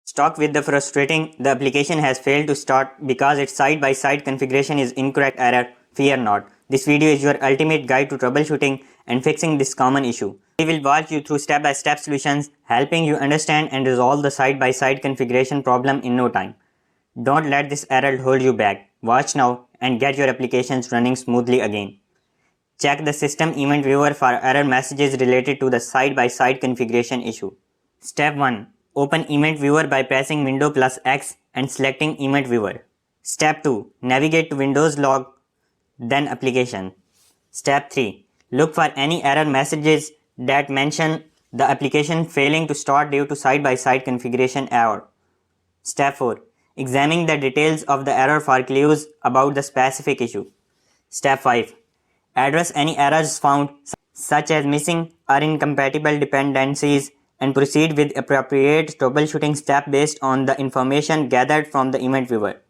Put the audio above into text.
Stuck with the frustrating, the application has failed to start because its side-by-side configuration is incorrect error. Fear not. This video is your ultimate guide to troubleshooting and fixing this common issue. We will walk you through step-by-step solutions, helping you understand and resolve the side-by-side configuration problem in no time. Don't let this error hold you back. Watch now and get your applications running smoothly again. Check the system event viewer for error messages related to the side-by-side configuration issue. Step 1. Open Event Viewer by pressing Window plus X and selecting Event Viewer. Step 2. Navigate to Windows Log, then Application. Step 3. Look for any error messages that mention the application failing to start due to side-by-side configuration error. Step 4. Examine the details of the error for clues about the specific issue. Step 5. Address any errors found, such as missing or incompatible dependencies, and proceed with appropriate troubleshooting steps based on the information gathered from the event viewer.